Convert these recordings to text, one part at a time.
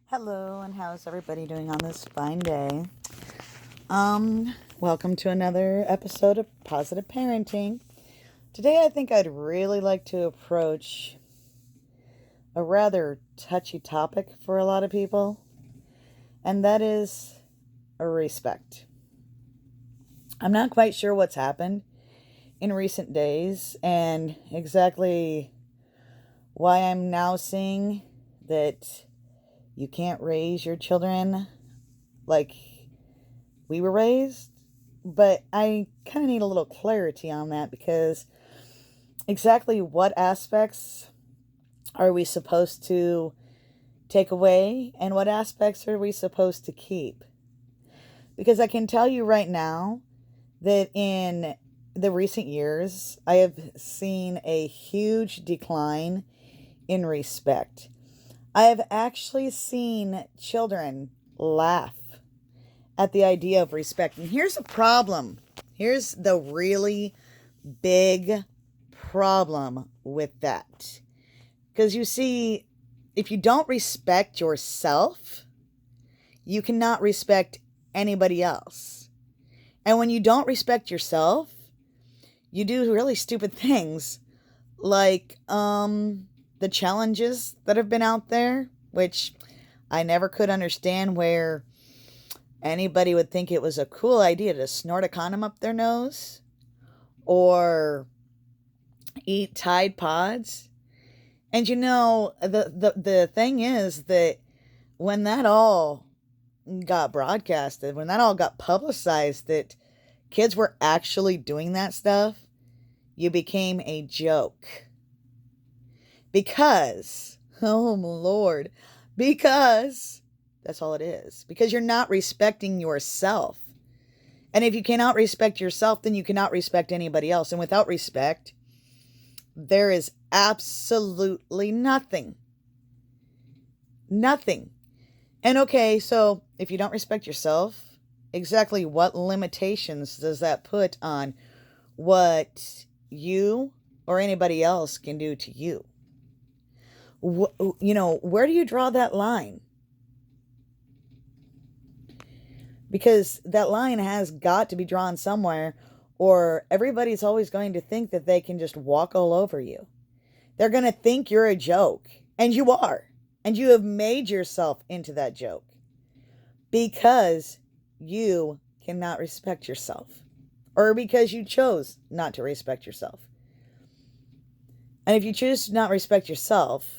Hello, and how's everybody doing on this fine day? Welcome to another episode of Positive Parenting. Today, I think I'd really like to approach a rather touchy topic for a lot of people, and that is respect. I'm not quite sure what's happened in recent days and exactly why I'm now seeing that you can't raise your children like we were raised, but I kind of need a little clarity on that because exactly what aspects are we supposed to take away and what aspects are we supposed to keep? Because I can tell you right now that in the recent years, I have seen a huge decline in respect. I have actually seen children laugh at the idea of respect. And here's a problem. Here's the really big problem with that. Because you see, if you don't respect yourself, you cannot respect anybody else. And when you don't respect yourself, you do really stupid things like the challenges that have been out there, which I never could understand where anybody would think it was a cool idea to snort a condom up their nose or eat Tide Pods. And the thing is that when that all got broadcasted, when that all got publicized that kids were actually doing that stuff, you became a joke. Because, oh Lord, because that's all it is. Because you're not respecting yourself. And if you cannot respect yourself, then you cannot respect anybody else. And without respect, there is absolutely nothing. Nothing. And okay, so if you don't respect yourself, exactly what limitations does that put on what you or anybody else can do to you? Where do you draw that line? Because that line has got to be drawn somewhere, or everybody's always going to think that they can just walk all over you. They're going to think you're a joke, and you are. And you have made yourself into that joke because you cannot respect yourself, or because you chose not to respect yourself. And if you choose to not respect yourself,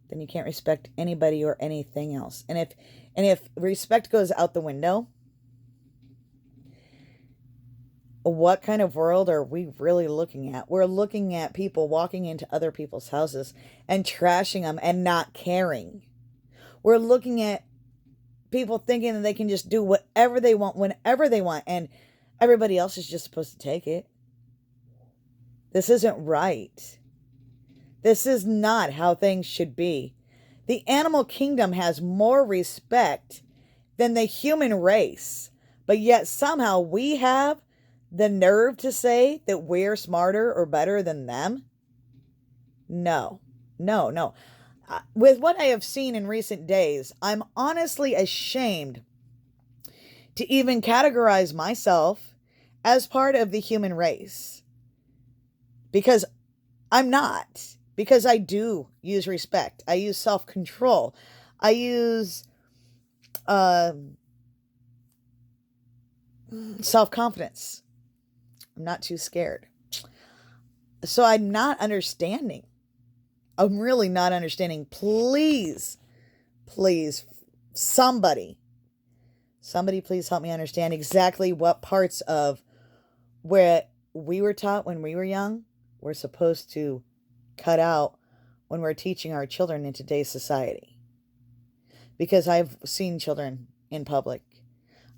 then you can't respect anybody or anything else. And if respect goes out the window, what kind of world are we really looking at? We're looking at people walking into other people's houses and trashing them and not caring. We're looking at people thinking that they can just do whatever they want, whenever they want, and everybody else is just supposed to take it. This isn't right. This is not how things should be. The animal kingdom has more respect than the human race, but yet somehow we have the nerve to say that we're smarter or better than them? No, no. With what I have seen in recent days, I'm honestly ashamed to even categorize myself as part of the human race. Because I'm not. Because I do use respect. I use self-control. I use self-confidence. I'm not too scared. So I'm not understanding. I'm really not understanding. Please, somebody please help me understand exactly what parts of where we were taught when we were young we're supposed to cut out when we're teaching our children in today's society. Because I've seen children in public.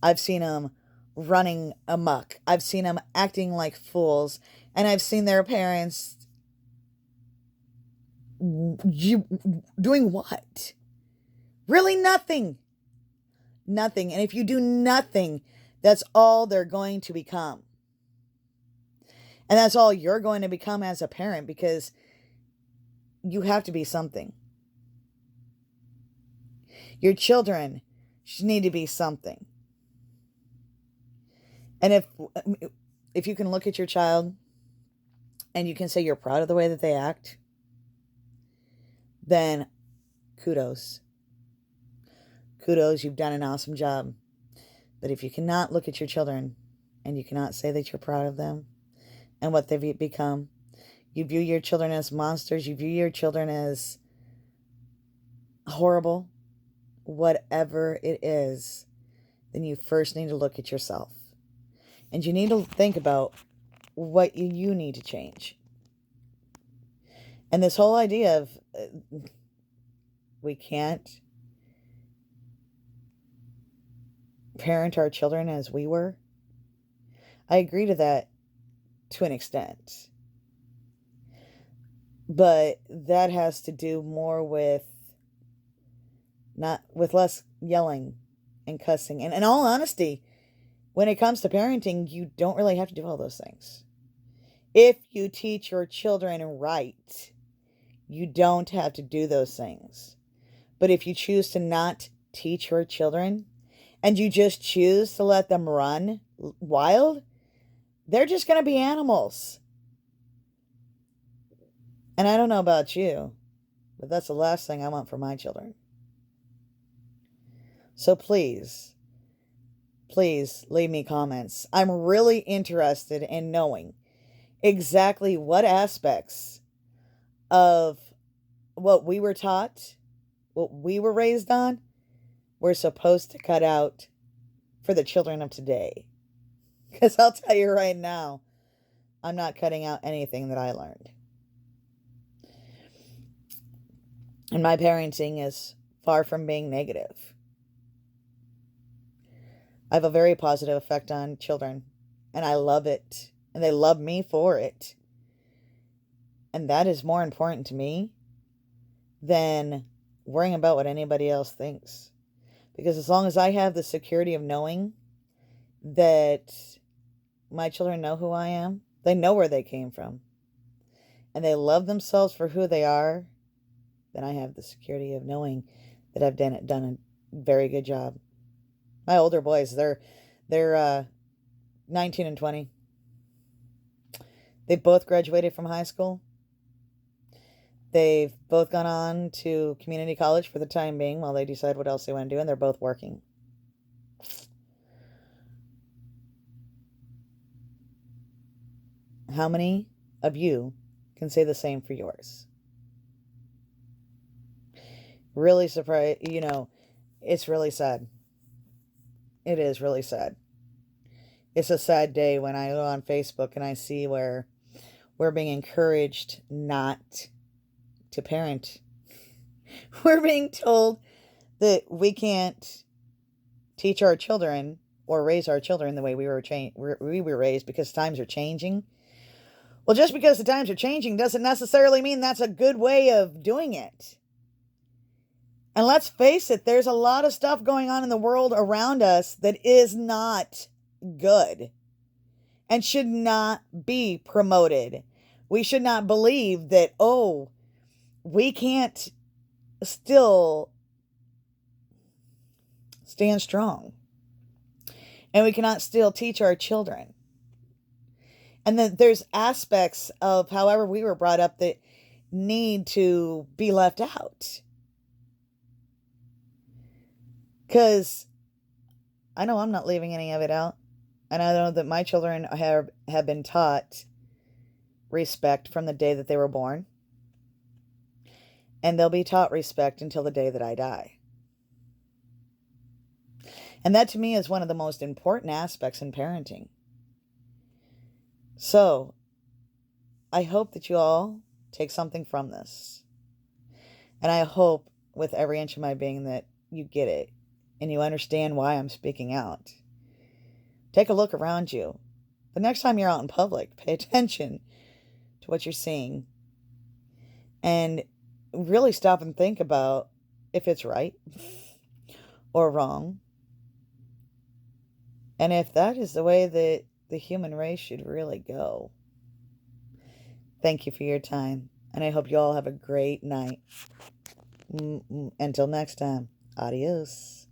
I've seen them running amok. I've seen them acting like fools. And I've seen their parents doing what? Really nothing. Nothing. And if you do nothing, that's all they're going to become. And that's all you're going to become as a parent, because you have to be something. Your children need to be something. And if you can look at your child and you can say you're proud of the way that they act, then kudos. Kudos, you've done an awesome job. But if you cannot look at your children and you cannot say that you're proud of them and what they've become, you view your children as monsters, you view your children as horrible, whatever it is, then you first need to look at yourself. And you need to think about what you need to change. And this whole idea of we can't parent our children as we were, I agree to that to an extent. But that has to do more with less yelling and cussing. And in all honesty, when it comes to parenting, you don't really have to do all those things. If you teach your children right, you don't have to do those things. But if you choose to not teach your children and you just choose to let them run wild, they're just going to be animals. And I don't know about you, but that's the last thing I want for my children. So please leave me comments. I'm really interested in knowing exactly what aspects of what we were taught, what we were raised on, we're supposed to cut out for the children of today. Because I'll tell you right now, I'm not cutting out anything that I learned. And my parenting is far from being negative. I have a very positive effect on children, and I love it, and they love me for it. And that is more important to me than worrying about what anybody else thinks. Because as long as I have the security of knowing that my children know who I am, they know where they came from, and they love themselves for who they are, then I have the security of knowing that I've done a very good job. My older boys, they're 19 and 20. They both graduated from high school. They've both gone on to community college for the time being while they decide what else they want to do, and they're both working. How many of you can say the same for yours? Really surprised, it's really sad. It is really sad. It's a sad day when I go on Facebook and I see where we're being encouraged not to parent. We're being told that we can't teach our children or raise our children the way we were raised because times are changing. Well, just because the times are changing doesn't necessarily mean that's a good way of doing it. And let's face it, there's a lot of stuff going on in the world around us that is not good and should not be promoted. We should not believe that, we can't still stand strong. And we cannot still teach our children. And then there's aspects of however we were brought up that need to be left out. Because I know I'm not leaving any of it out. And I know that my children have been taught respect from the day that they were born. And they'll be taught respect until the day that I die. And that to me is one of the most important aspects in parenting. So, I hope that you all take something from this. And I hope with every inch of my being that you get it and you understand why I'm speaking out. Take a look around you. The next time you're out in public, pay attention to what you're seeing. And really stop and think about if it's right or wrong. And if that is the way that the human race should really go. Thank you for your time. And I hope you all have a great night. Until next time. Adios.